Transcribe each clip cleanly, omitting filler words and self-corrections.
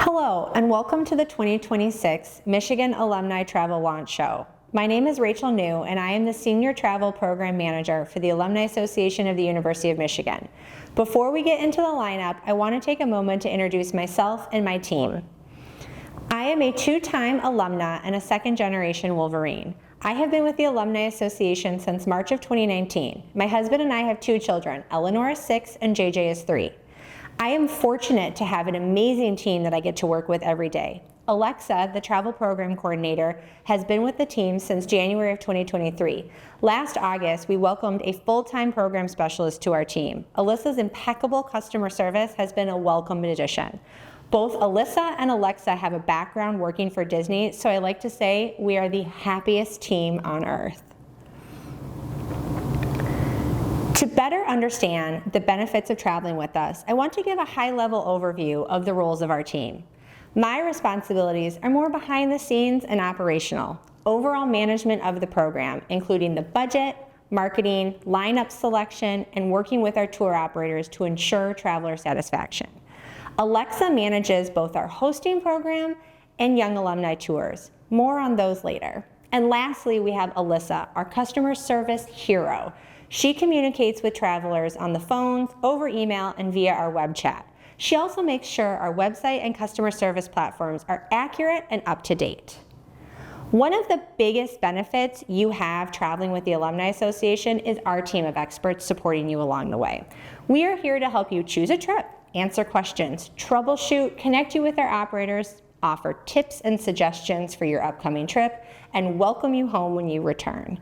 Hello, and welcome to the 2026 Michigan Alumni Travel Launch Show. My name is Rachel New, and I am the Senior Travel Program Manager for the Alumni Association of the University of Michigan. Before we get into the lineup, I want to take a moment to introduce myself and my team. I am a two-time alumna and a second-generation Wolverine. I have been with the Alumni Association since March of 2019. My husband and I have two children, Eleanor is 6 and JJ is 3. I am fortunate to have an amazing team that I get to work with every day. Alexa, the travel program coordinator, has been with the team since January of 2023. Last August, we welcomed a full-time program specialist to our team. Alyssa's impeccable customer service has been a welcome addition. Both Alyssa and Alexa have a background working for Disney, so I like to say we are the happiest team on earth. To better understand the benefits of traveling with us, I want to give a high-level overview of the roles of our team. My responsibilities are more behind the scenes and operational. Overall management of the program, including the budget, marketing, lineup selection, and working with our tour operators to ensure traveler satisfaction. Alexa manages both our hosting program and young alumni tours. More on those later. And lastly, we have Alyssa, our customer service hero. She communicates with travelers on the phones, over email, and via our web chat. She also makes sure our website and customer service platforms are accurate and up to date. One of the biggest benefits you have traveling with the Alumni Association is our team of experts supporting you along the way. We are here to help you choose a trip, answer questions, troubleshoot, connect you with our operators, offer tips and suggestions for your upcoming trip, and welcome you home when you return.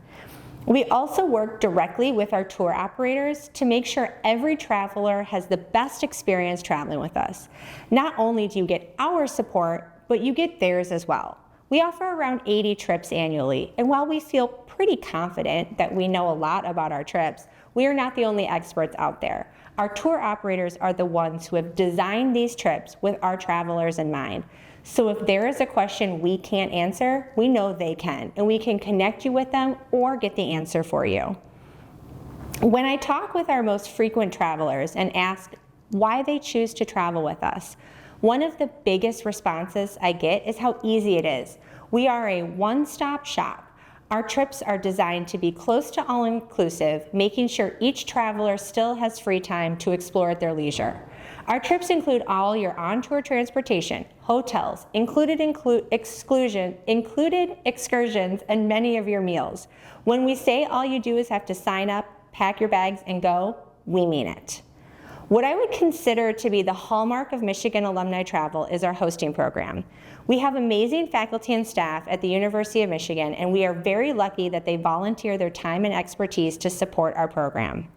We also work directly with our tour operators to make sure every traveler has the best experience traveling with us. Not only do you get our support, but you get theirs as well. We offer around 80 trips annually, and while we feel pretty confident that we know a lot about our trips, we are not the only experts out there. Our tour operators are the ones who have designed these trips with our travelers in mind. So if there is a question we can't answer, we know they can, and we can connect you with them or get the answer for you. When I talk with our most frequent travelers and ask why they choose to travel with us, one of the biggest responses I get is how easy it is. We are a one-stop shop. Our trips are designed to be close to all-inclusive, making sure each traveler still has free time to explore at their leisure. Our trips include all your on-tour transportation, hotels, included excursions, and many of your meals. When we say all you do is have to sign up, pack your bags, and go, we mean it. What I would consider to be the hallmark of Michigan alumni travel is our hosting program. We have amazing faculty and staff at the University of Michigan, and we are very lucky that they volunteer their time and expertise to support our program.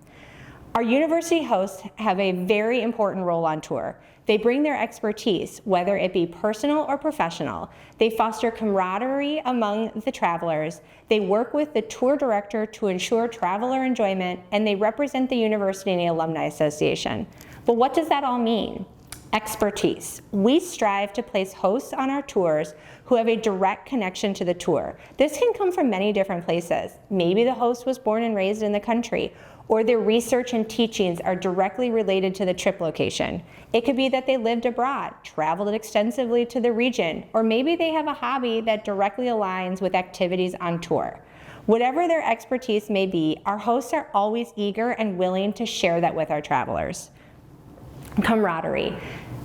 Our university hosts have a very important role on tour. They bring their expertise, whether it be personal or professional. They foster camaraderie among the travelers. They work with the tour director to ensure traveler enjoyment, and they represent the university and the Alumni Association. But what does that all mean? Expertise. We strive to place hosts on our tours who have a direct connection to the tour. This can come from many different places. Maybe the host was born and raised in the country, or their research and teachings are directly related to the trip location. It could be that they lived abroad, traveled extensively to the region, or maybe they have a hobby that directly aligns with activities on tour. Whatever their expertise may be, our hosts are always eager and willing to share that with our travelers. Camaraderie.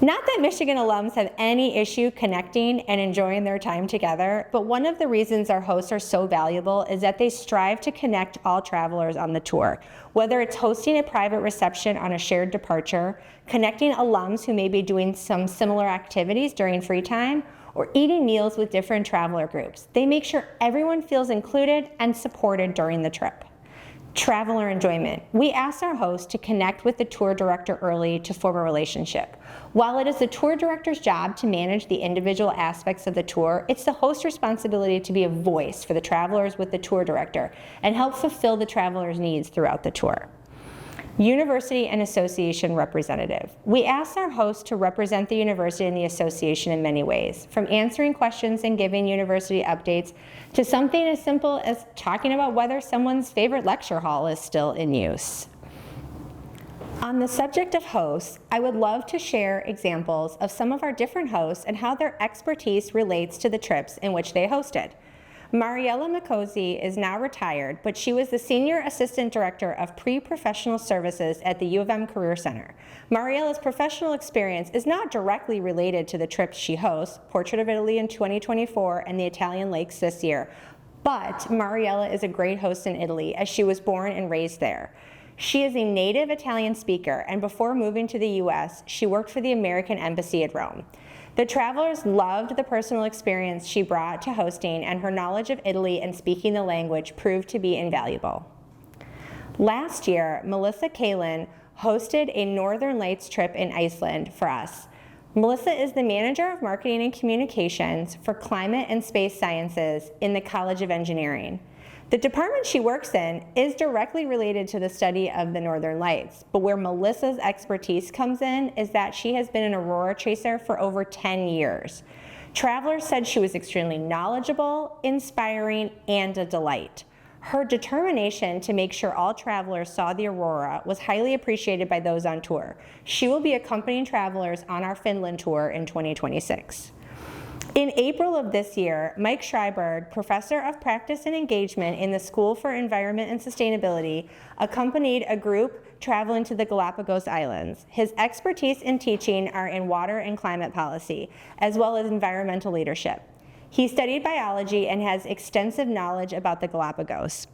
Not that Michigan alums have any issue connecting and enjoying their time together, but one of the reasons our hosts are so valuable is that they strive to connect all travelers on the tour. Whether it's hosting a private reception on a shared departure, connecting alums who may be doing some similar activities during free time, or eating meals with different traveler groups, they make sure everyone feels included and supported during the trip. Traveler enjoyment. We ask our hosts to connect with the tour director early to form a relationship. While it is the tour director's job to manage the individual aspects of the tour, it's the host's responsibility to be a voice for the travelers with the tour director and help fulfill the traveler's needs throughout the tour. University and association representative. We ask our hosts to represent the university and the association in many ways, from answering questions and giving university updates to something as simple as talking about whether someone's favorite lecture hall is still in use. On the subject of hosts, I would love to share examples of some of our different hosts and how their expertise relates to the trips in which they hosted. Mariella Mikosi is now retired, but she was the Senior Assistant Director of Pre-Professional Services at the U of M Career Center. Mariella's professional experience is not directly related to the trips she hosts, Portrait of Italy in 2024 and the Italian Lakes this year, but Mariella is a great host in Italy as she was born and raised there. She is a native Italian speaker, and before moving to the US, she worked for the American Embassy at Rome. The travelers loved the personal experience she brought to hosting, and her knowledge of Italy and speaking the language proved to be invaluable. Last year, Melissa Kalin hosted a Northern Lights trip in Iceland for us. Melissa is the Manager of Marketing and Communications for Climate and Space Sciences in the College of Engineering. The department she works in is directly related to the study of the Northern Lights, but where Melissa's expertise comes in is that she has been an aurora chaser for over 10 years. Travelers said she was extremely knowledgeable, inspiring, and a delight. Her determination to make sure all travelers saw the aurora was highly appreciated by those on tour. She will be accompanying travelers on our Finland tour in 2026. In April of this year, Mike Schreiberg, Professor of Practice and Engagement in the School for Environment and Sustainability, accompanied a group traveling to the Galapagos Islands. His expertise in teaching are in water and climate policy, as well as environmental leadership. He studied biology and has extensive knowledge about the Galapagos.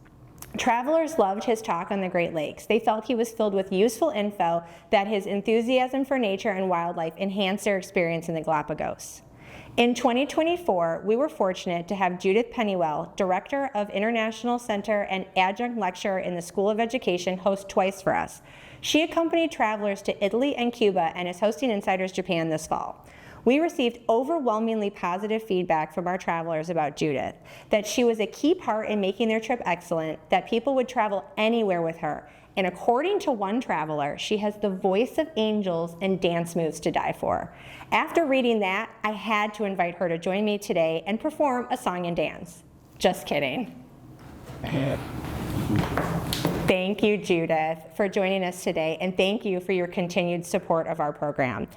Travelers loved his talk on the Great Lakes. They felt he was filled with useful info that his enthusiasm for nature and wildlife enhanced their experience in the Galapagos. In 2024, we were fortunate to have Judith Pennywell, Director of International Center and Adjunct Lecturer in the School of Education, host twice for us. She accompanied travelers to Italy and Cuba and is hosting Insiders Japan this fall. We received overwhelmingly positive feedback from our travelers about Judith, that she was a key part in making their trip excellent, that people would travel anywhere with her, and according to one traveler, she has the voice of angels and dance moves to die for. After reading that, I had to invite her to join me today and perform a song and dance. Just kidding. Thank you, Judith, for joining us today, and thank you for your continued support of our program.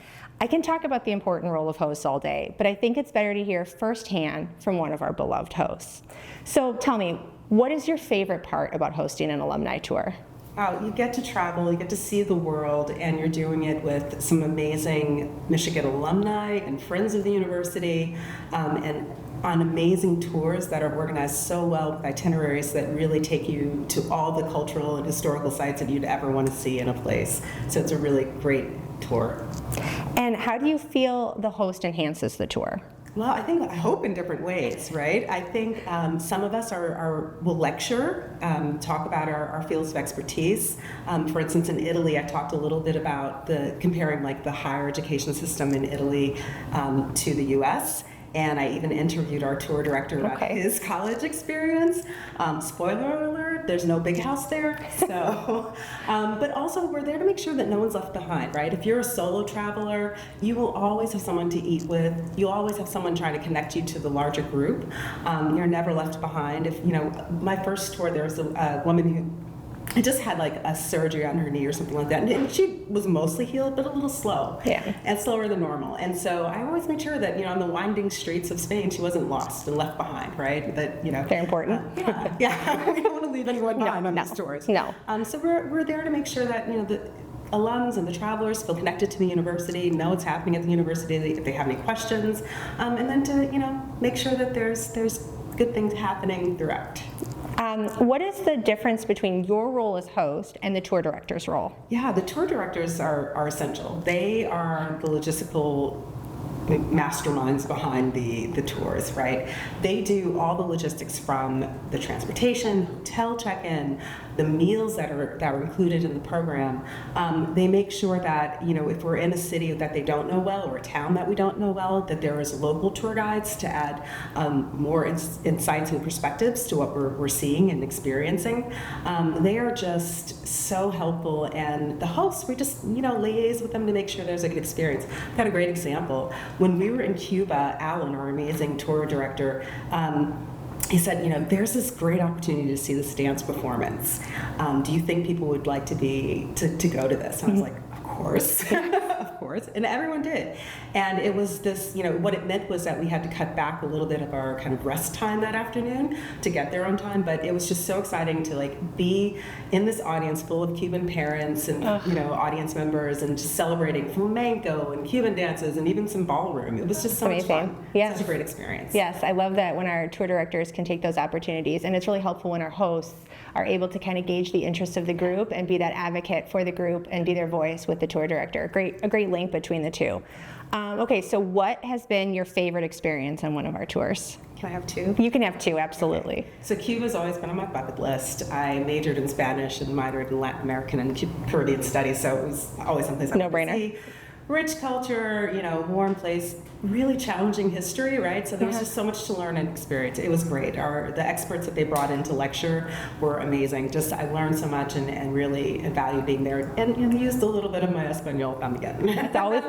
I can talk about the important role of hosts all day, but I think it's better to hear firsthand from one of our beloved hosts. So tell me, what is your favorite part about hosting an alumni tour? You get to travel, you get to see the world, and you're doing it with some amazing Michigan alumni and friends of the university, and on amazing tours that are organized so well with itineraries that really take you to all the cultural and historical sites that you'd ever want to see in a place. So it's a really great tour. And how do you feel the host enhances the tour? Well, I hope in different ways, right? I think some of us will lecture, talk about our fields of expertise. For instance, in Italy, I talked a little bit about comparing like the higher education system in Italy to the US. And I even interviewed our tour director about his college experience. Spoiler alert, there's no big house there. So, but also we're there to make sure that no one's left behind, right? If you're a solo traveler, you will always have someone to eat with. You'll always have someone trying to connect you to the larger group. You're never left behind. If my first tour, there was a woman who I just had like a surgery on her knee or something like that, and she was mostly healed, but a little slow, and slower than normal. And so I always made sure that on the winding streets of Spain, she wasn't lost and left behind, right? That very important. Yeah, we don't want to leave anyone behind on these tours. No. So we're there to make sure that the alums and the travelers feel connected to the university, know what's happening at the university, if they have any questions, and then to make sure that there's good things happening throughout. What is the difference between your role as host and the tour director's role? Yeah, the tour directors are essential. They are the logistical masterminds behind the tours, right? They do all the logistics from the transportation, hotel check-in, the meals that are included in the program. They make sure that if we're in a city that they don't know well or a town that we don't know well, that there is local tour guides to add more insights and perspectives to what we're seeing and experiencing. They are just so helpful, and the hosts, we just liaise with them to make sure there's a good experience. I've got a great example. When we were in Cuba, Alan, our amazing tour director, he said, there's this great opportunity to see this dance performance. Do you think people would like to go to this? And I was like, of course, of course. And everyone did. And it was this, what it meant was that we had to cut back a little bit of our kind of rest time that afternoon to get there on time. But it was just so exciting to be in this audience full of Cuban parents and, audience members, and just celebrating flamenco and Cuban dances and even some ballroom. It was just so much fun. Yeah. Such a great experience. Yes, I love that when our tour directors can take those opportunities, and it's really helpful when our hosts are able to kind of gauge the interest of the group and be that advocate for the group and be their voice with the tour director. A great link between the two. Okay, so what has been your favorite experience on one of our tours? Can I have two? You can have two, absolutely. Okay. So Cuba's always been on my bucket list. I majored in Spanish and minored in Latin American and Caribbean studies, so it was always something I wanted to see. Rich culture, warm place, really challenging history, right? So there was just so much to learn and experience. It was great. The experts that they brought in to lecture were amazing. I learned so much and really valued being there, and used a little bit of my Espanol again. It's always,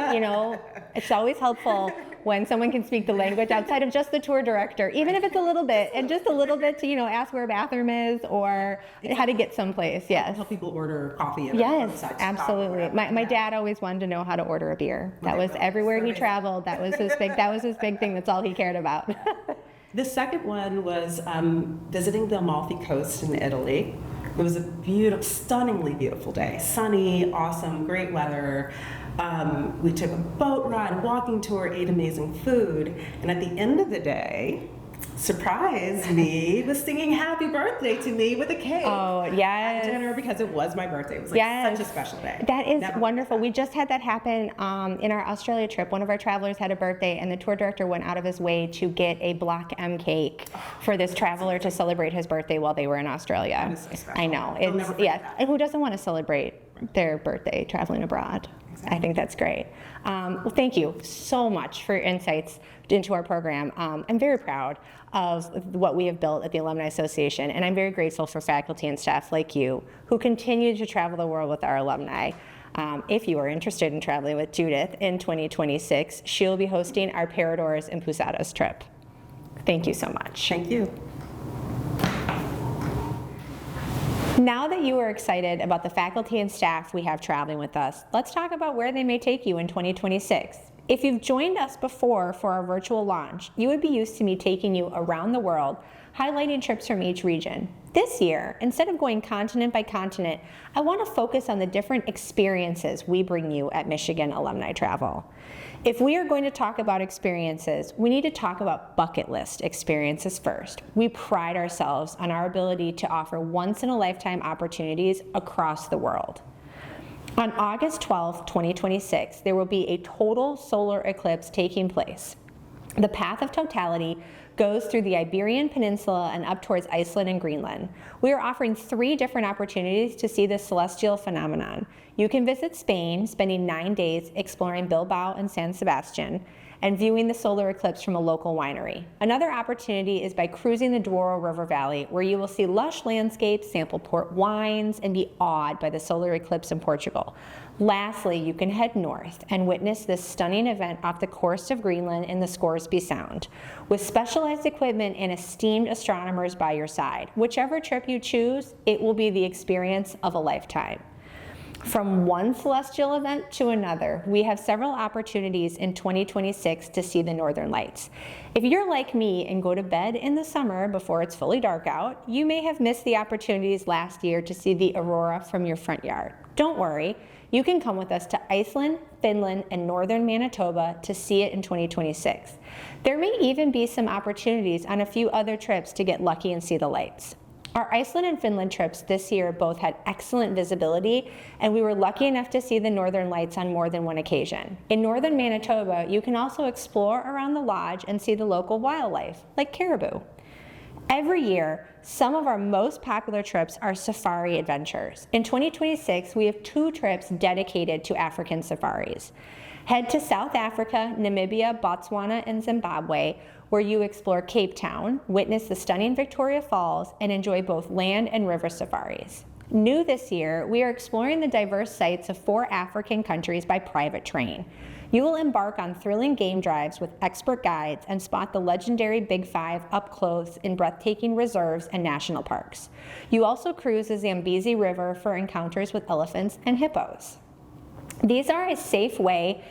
it's always helpful when someone can speak the language outside of just the tour director, even if it's a little bit, and just a little bit to, ask where a bathroom is or how to get someplace. Yes. Help people order coffee. Yes, absolutely. My dad always wanted to know how to order a beer. That was everywhere he traveled. That was his big thing. That's all he cared about. The second one was visiting the Amalfi Coast in Italy. It was a stunningly beautiful day. Sunny, awesome, great weather. We took a boat ride, walking tour, ate amazing food, and at the end of the day, surprised me was singing happy birthday to me with a cake. Oh, yes. At dinner, because it was my birthday. It was such a special day. That is wonderful. We just had that happen in our Australia trip. One of our travelers had a birthday, and the tour director went out of his way to get a Block M cake for this traveler to celebrate his birthday while they were in Australia. That is so special. I know. And who doesn't want to celebrate their birthday traveling abroad? Exactly. I think that's great. Well, thank you so much for your insights into our program. I'm very proud of what we have built at the Alumni Association, and I'm very grateful for faculty and staff like you who continue to travel the world with our alumni. If you are interested in traveling with Judith in 2026, she'll be hosting our Paradors and Posadas trip. Thank you so much. Thank you. Now that you are excited about the faculty and staff we have traveling with us, let's talk about where they may take you in 2026. If you've joined us before for our virtual launch, you would be used to me taking you around the world, highlighting trips from each region. This year, instead of going continent by continent, I want to focus on the different experiences we bring you at Michigan Alumni Travel. If we are going to talk about experiences, we need to talk about bucket list experiences first. We pride ourselves on our ability to offer once-in-a-lifetime opportunities across the world. On August 12, 2026, there will be a total solar eclipse taking place. The path of totality goes through the Iberian Peninsula and up towards Iceland and Greenland. We are offering 3 different opportunities to see this celestial phenomenon. You can visit Spain, spending 9 days exploring Bilbao and San Sebastian, and viewing the solar eclipse from a local winery. Another opportunity is by cruising the Douro River Valley, where you will see lush landscapes, sample port wines, and be awed by the solar eclipse in Portugal. Lastly, you can head north and witness this stunning event off the coast of Greenland in the Scoresby Sound, with specialized equipment and esteemed astronomers by your side. Whichever trip you choose, it will be the experience of a lifetime. From one celestial event to another, we have several opportunities in 2026 to see the Northern Lights. If you're like me and go to bed in the summer before it's fully dark out, you may have missed the opportunities last year to see the aurora from your front yard. Don't worry, you can come with us to Iceland, Finland, and northern Manitoba to see it in 2026. There may even be some opportunities on a few other trips to get lucky and see the lights. Our Iceland and Finland trips this year both had excellent visibility, and we were lucky enough to see the Northern Lights on more than one occasion. In northern Manitoba, you can also explore around the lodge and see the local wildlife, like caribou. Every year, some of our most popular trips are safari adventures. In 2026, we have 2 trips dedicated to African safaris. Head to South Africa, Namibia, Botswana, and Zimbabwe, where you explore Cape Town, witness the stunning Victoria Falls, and enjoy both land and river safaris. New this year, we are exploring the diverse sites of 4 African countries by private train. You will embark on thrilling game drives with expert guides and spot the legendary Big Five up close in breathtaking reserves and national parks. You also cruise the Zambezi River for encounters with elephants and hippos. These are a safe way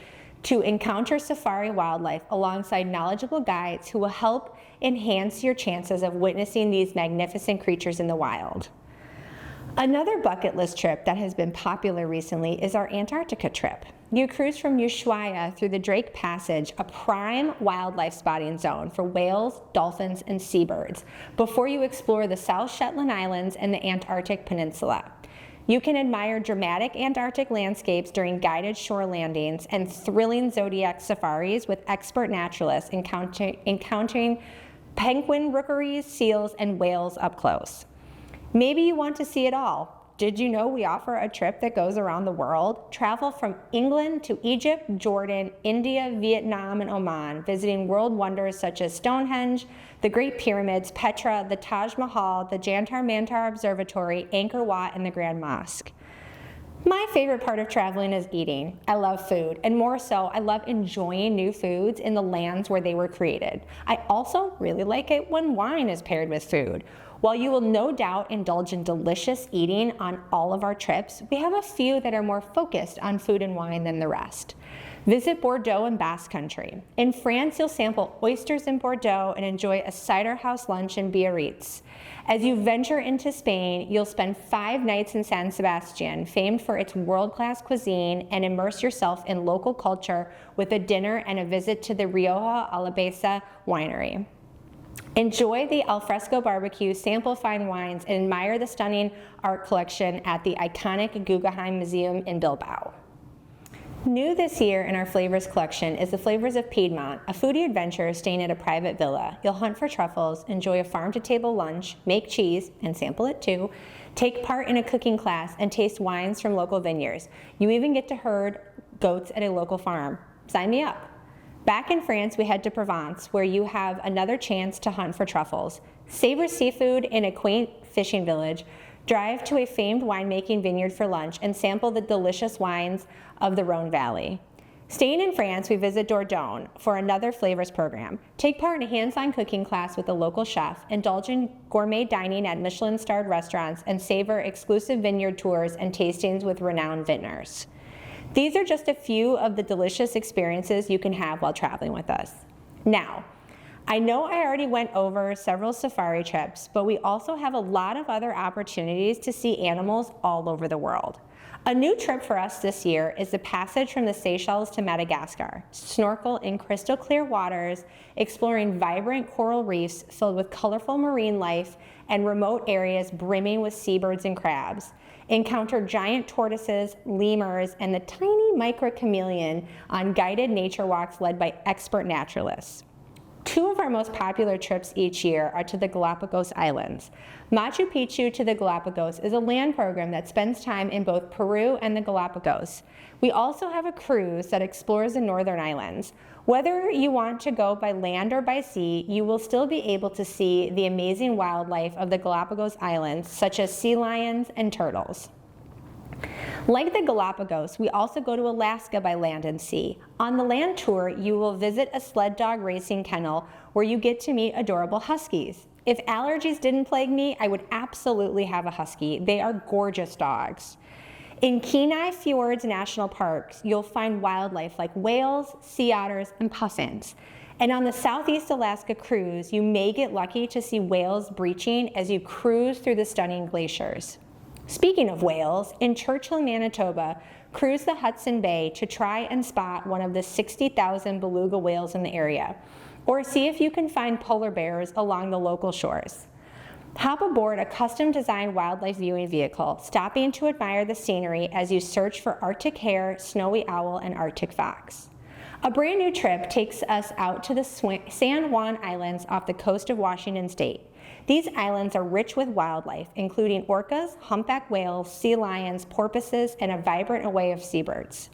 to encounter safari wildlife alongside knowledgeable guides who will help enhance your chances of witnessing these magnificent creatures in the wild. Another bucket list trip that has been popular recently is our Antarctica trip. You cruise from Ushuaia through the Drake Passage, a prime wildlife spotting zone for whales, dolphins, and seabirds, before you explore the South Shetland Islands and the Antarctic Peninsula. You can admire dramatic Antarctic landscapes during guided shore landings and thrilling zodiac safaris with expert naturalists encountering penguin rookeries, seals, and whales up close. Maybe you want to see it all. Did you know we offer a trip that goes around the world? Travel from England to Egypt, Jordan, India, Vietnam, and Oman, visiting world wonders such as Stonehenge, the Great Pyramids, Petra, the Taj Mahal, the Jantar Mantar Observatory, Angkor Wat, and the Grand Mosque. My favorite part of traveling is eating. I love food, and more so, I love enjoying new foods in the lands where they were created. I also really like it when wine is paired with food. While you will no doubt indulge in delicious eating on all of our trips, we have a few that are more focused on food and wine than the rest. Visit Bordeaux and Basque Country. In France, you'll sample oysters in Bordeaux and enjoy a cider house lunch in Biarritz. As you venture into Spain, you'll spend 5 nights in San Sebastian, famed for its world-class cuisine, and immerse yourself in local culture with a dinner and a visit to the Rioja Alavesa winery. Enjoy the alfresco barbecue, sample fine wines, and admire the stunning art collection at the iconic Guggenheim Museum in Bilbao. New this year in our flavors collection is the Flavors of Piedmont, a foodie adventure staying at a private villa. You'll hunt for truffles, enjoy a farm-to-table lunch, make cheese, and sample it too, take part in a cooking class, and taste wines from local vineyards. You even get to herd goats at a local farm. Sign me up. Back in France, we head to Provence, where you have another chance to hunt for truffles. Savor seafood in a quaint fishing village, drive to a famed winemaking vineyard for lunch, and sample the delicious wines of the Rhone Valley. Staying in France, we visit Dordogne for another flavors program. Take part in a hands-on cooking class with a local chef, indulge in gourmet dining at Michelin-starred restaurants, and savor exclusive vineyard tours and tastings with renowned vintners. These are just a few of the delicious experiences you can have while traveling with us. Now, I know I already went over several safari trips, but we also have a lot of other opportunities to see animals all over the world. A new trip for us this year is the passage from the Seychelles to Madagascar. Snorkel in crystal clear waters, exploring vibrant coral reefs filled with colorful marine life and remote areas brimming with seabirds and crabs. Encounter giant tortoises, lemurs, and the tiny micro chameleon on guided nature walks led by expert naturalists. 2 of our most popular trips each year are to the Galapagos Islands. Machu Picchu to the Galapagos is a land program that spends time in both Peru and the Galapagos. We also have a cruise that explores the northern islands. Whether you want to go by land or by sea, you will still be able to see the amazing wildlife of the Galapagos Islands, such as sea lions and turtles. Like the Galapagos, we also go to Alaska by land and sea. On the land tour, you will visit a sled dog racing kennel where you get to meet adorable huskies. If allergies didn't plague me, I would absolutely have a husky. They are gorgeous dogs. In Kenai Fjords National Parks, you'll find wildlife like whales, sea otters, and puffins. And on the Southeast Alaska cruise, you may get lucky to see whales breaching as you cruise through the stunning glaciers. Speaking of whales, in Churchill, Manitoba, cruise the Hudson Bay to try and spot one of the 60,000 beluga whales in the area, or see if you can find polar bears along the local shores. Hop aboard a custom-designed wildlife viewing vehicle, stopping to admire the scenery as you search for Arctic hare, snowy owl, and Arctic fox. A brand new trip takes us out to the San Juan Islands off the coast of Washington State. These islands are rich with wildlife, including orcas, humpback whales, sea lions, porpoises, and a vibrant array of seabirds.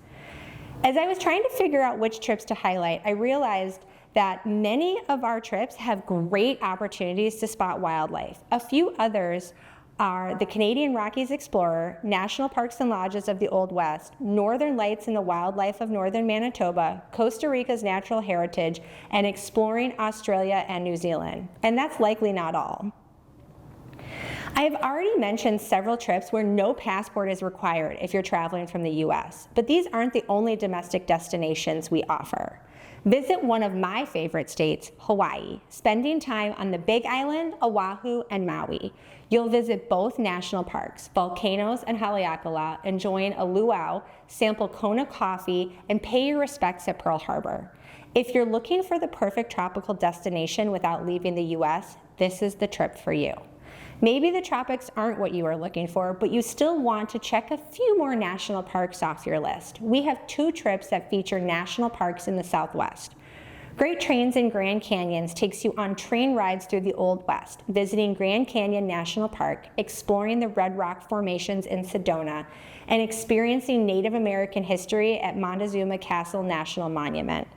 As I was trying to figure out which trips to highlight, I realized that many of our trips have great opportunities to spot wildlife. A few others are the Canadian Rockies Explorer, National Parks and Lodges of the Old West, Northern Lights and the Wildlife of Northern Manitoba, Costa Rica's Natural Heritage, and exploring Australia and New Zealand. And that's likely not all. I have already mentioned several trips where no passport is required if you're traveling from the US, but these aren't the only domestic destinations we offer. Visit one of my favorite states, Hawaii, spending time on the Big Island, Oahu, and Maui. You'll visit both national parks, volcanoes and Haleakala, enjoying a luau, sample Kona coffee, and pay your respects at Pearl Harbor. If you're looking for the perfect tropical destination without leaving the US, this is the trip for you. Maybe the tropics aren't what you are looking for, but you still want to check a few more national parks off your list. We have 2 trips that feature national parks in the Southwest. Great Trains in Grand Canyons takes you on train rides through the Old West, visiting Grand Canyon National Park, exploring the Red Rock formations in Sedona, and experiencing Native American history at Montezuma Castle National Monument.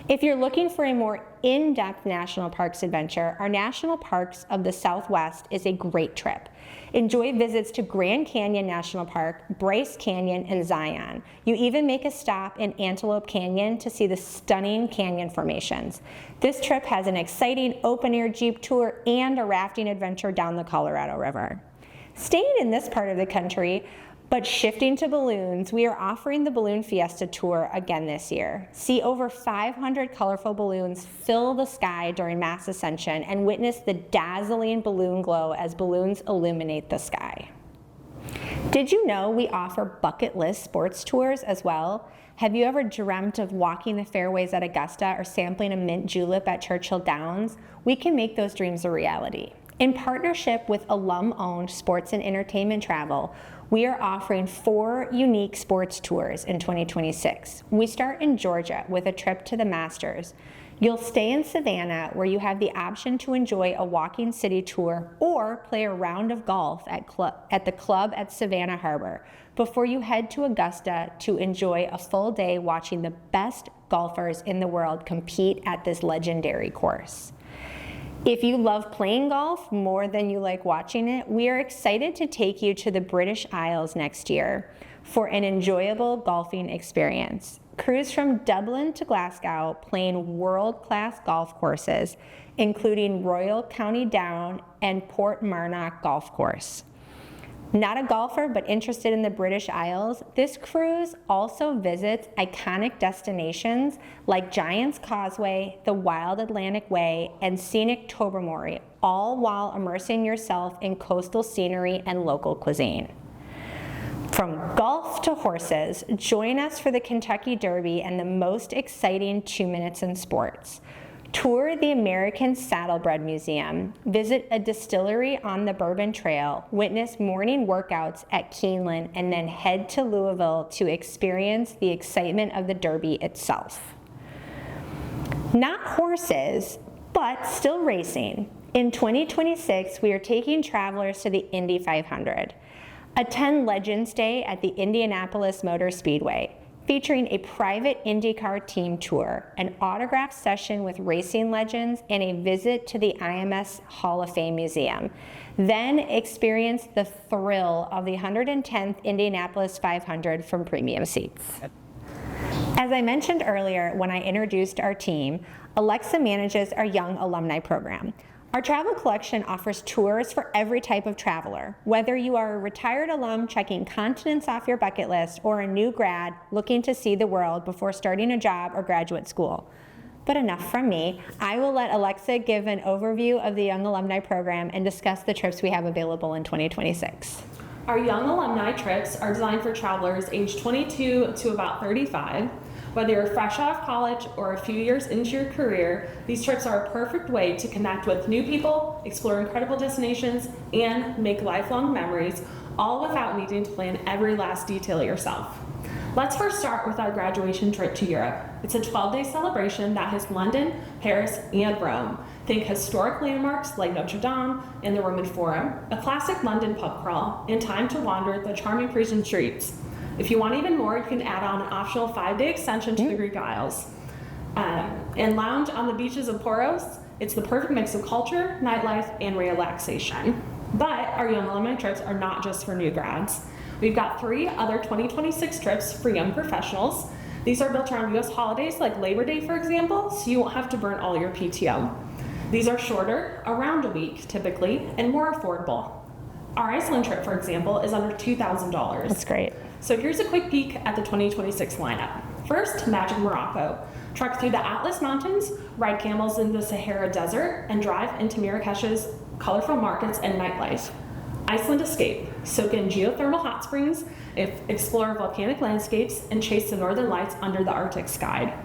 If you're looking for a more in-depth national parks adventure, our National Parks of the Southwest is a great trip. Enjoy visits to Grand Canyon National Park, Bryce Canyon, and Zion. You even make a stop in Antelope Canyon to see the stunning canyon formations. This trip has an exciting open-air Jeep tour and a rafting adventure down the Colorado River. Staying in this part of the country, but shifting to balloons, we are offering the Balloon Fiesta Tour again this year. See over 500 colorful balloons fill the sky during mass ascension and witness the dazzling balloon glow as balloons illuminate the sky. Did you know we offer bucket list sports tours as well? Have you ever dreamt of walking the fairways at Augusta or sampling a mint julep at Churchill Downs? We can make those dreams a reality. In partnership with alum-owned Sports and Entertainment Travel, we are offering 4 unique sports tours in 2026. We start in Georgia with a trip to the Masters. You'll stay in Savannah, where you have the option to enjoy a walking city tour or play a round of golf at the club at Savannah Harbor before you head to Augusta to enjoy a full day watching the best golfers in the world compete at this legendary course. If you love playing golf more than you like watching it, we are excited to take you to the British Isles next year for an enjoyable golfing experience. Cruise from Dublin to Glasgow playing world-class golf courses, including Royal County Down and Port Marnock Golf Course. Not a golfer, but interested in the British Isles, this cruise also visits iconic destinations like Giant's Causeway, the Wild Atlantic Way, and scenic Tobermory, all while immersing yourself in coastal scenery and local cuisine. From golf to horses, join us for the Kentucky Derby and the most exciting 2 minutes in sports. Tour the American Saddlebred Museum, visit a distillery on the Bourbon Trail, witness morning workouts at Keeneland, and then head to Louisville to experience the excitement of the Derby itself. Not horses, but still racing. In 2026, we are taking travelers to the Indy 500. Attend Legends Day at the Indianapolis Motor Speedway, featuring a private IndyCar team tour, an autograph session with racing legends, and a visit to the IMS Hall of Fame Museum. Then experience the thrill of the 110th Indianapolis 500 from premium seats. As I mentioned earlier when I introduced our team, Alexa manages our Young Alumni program. Our travel collection offers tours for every type of traveler, whether you are a retired alum checking continents off your bucket list or a new grad looking to see the world before starting a job or graduate school. But enough from me. I will let Alexa give an overview of the Young Alumni program and discuss the trips we have available in 2026. Our Young Alumni trips are designed for travelers aged 22 to about 35. Whether you're fresh out of college or a few years into your career, these trips are a perfect way to connect with new people, explore incredible destinations, and make lifelong memories, all without needing to plan every last detail yourself. Let's first start with our graduation trip to Europe. It's a 12-day celebration that hits London, Paris, and Rome. Think historic landmarks like Notre Dame and the Roman Forum, a classic London pub crawl, and time to wander the charming Parisian streets. If you want even more, you can add on an optional 5-day extension to the Greek Isles. And lounge on the beaches of Poros. It's the perfect mix of culture, nightlife, and relaxation. But our Young Alumni trips are not just for new grads. We've got 3 other 2026 trips for young professionals. These are built around US holidays like Labor Day, for example, so you won't have to burn all your PTO. These are shorter, around a week typically, and more affordable. Our Iceland trip, for example, is under $2,000. That's great. So here's a quick peek at the 2026 lineup. First, Magic Morocco. Trek through the Atlas Mountains, ride camels in the Sahara Desert, and drive into Marrakesh's colorful markets and nightlife. Iceland Escape. Soak in geothermal hot springs, explore volcanic landscapes, and chase the northern lights under the Arctic sky.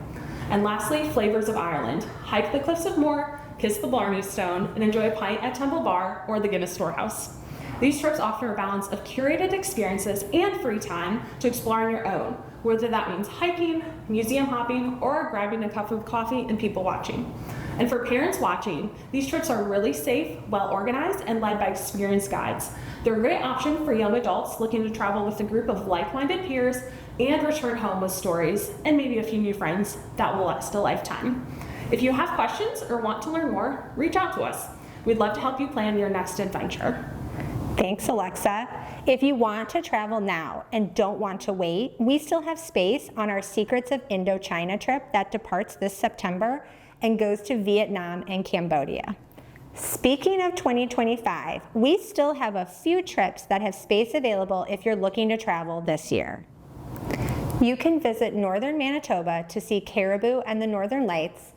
And lastly, Flavors of Ireland. Hike the cliffs of Moher, kiss the Blarney Stone, and enjoy a pint at Temple Bar or the Guinness Storehouse. These trips offer a balance of curated experiences and free time to explore on your own, whether that means hiking, museum hopping, or grabbing a cup of coffee and people watching. And for parents watching, these trips are really safe, well organized, and led by experienced guides. They're a great option for young adults looking to travel with a group of like-minded peers and return home with stories and maybe a few new friends that will last a lifetime. If you have questions or want to learn more, reach out to us. We'd love to help you plan your next adventure. Thanks, Alexa. If you want to travel now and don't want to wait, we still have space on our Secrets of Indochina trip that departs this September and goes to Vietnam and Cambodia. Speaking of 2025, we still have a few trips that have space available if you're looking to travel this year. You can visit northern Manitoba to see caribou and the northern lights,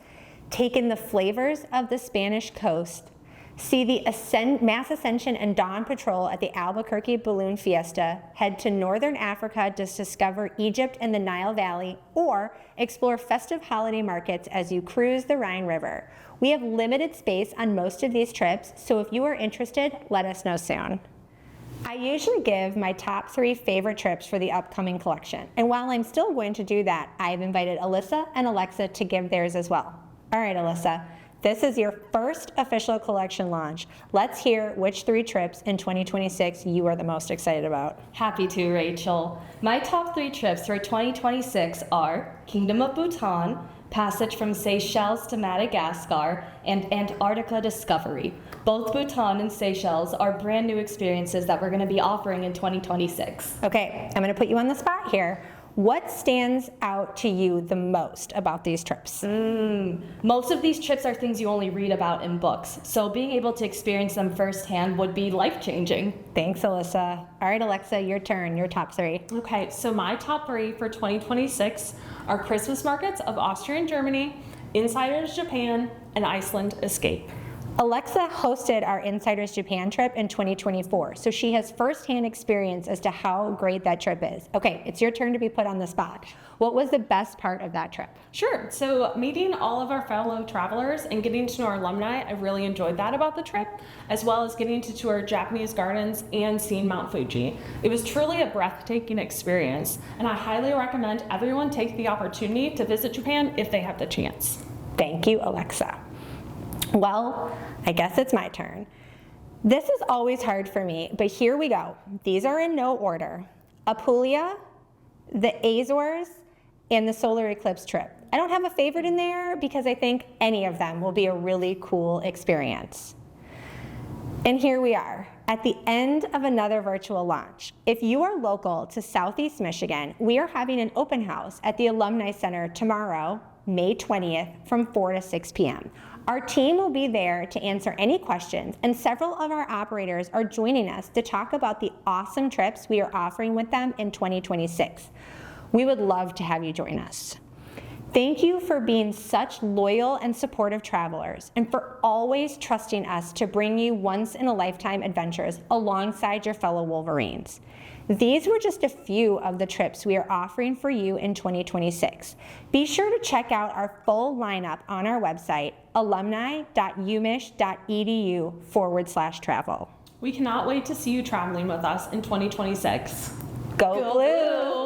take in the flavors of the Spanish coast, see the Mass Ascension and Dawn Patrol at the Albuquerque Balloon Fiesta, head to Northern Africa to discover Egypt and the Nile Valley, or explore festive holiday markets as you cruise the Rhine River. We have limited space on most of these trips, so if you are interested, let us know soon. I usually give my top 3 favorite trips for the upcoming collection, and while I'm still going to do that, I've invited Alyssa and Alexa to give theirs as well. All right, Alyssa. This is your first official collection launch. Let's hear which 3 trips in 2026 you are the most excited about. Happy to, Rachel. My top 3 trips for 2026 are Kingdom of Bhutan, passage from Seychelles to Madagascar, and Antarctica Discovery. Both Bhutan and Seychelles are brand new experiences that we're going to be offering in 2026. Okay, I'm going to put you on the spot here. What stands out to you the most about these trips? Most of these trips are things you only read about in books, so being able to experience them firsthand would be life-changing. Thanks, Alyssa. All right, Alexa, your turn, your top 3. Okay, so my top 3 for 2026 are Christmas markets of Austria and Germany, Insiders Japan, and Iceland Escape. Alexa hosted our Insiders Japan trip in 2024, so she has firsthand experience as to how great that trip is. Okay, it's your turn to be put on the spot. What was the best part of that trip? Sure, so meeting all of our fellow travelers and getting to know our alumni, I really enjoyed that about the trip, as well as getting to tour Japanese gardens and seeing Mount Fuji. It was truly a breathtaking experience, and I highly recommend everyone take the opportunity to visit Japan if they have the chance. Thank you, Alexa. Well, I guess it's my turn. This is always hard for me, but here we go. These are in no order. Apulia, the Azores, and the solar eclipse trip. I don't have a favorite in there because I think any of them will be a really cool experience. And here we are, at the end of another virtual launch. If you are local to Southeast Michigan, we are having an open house at the Alumni Center tomorrow, May 20th, from 4 to 6 p.m. Our team will be there to answer any questions, and several of our operators are joining us to talk about the awesome trips we are offering with them in 2026. We would love to have you join us. Thank you for being such loyal and supportive travelers, and for always trusting us to bring you once-in-a-lifetime adventures alongside your fellow Wolverines. These were just a few of the trips we are offering for you in 2026. Be sure to check out our full lineup on our website, alumni.umich.edu/travel. We cannot wait to see you traveling with us in 2026. Go Blue!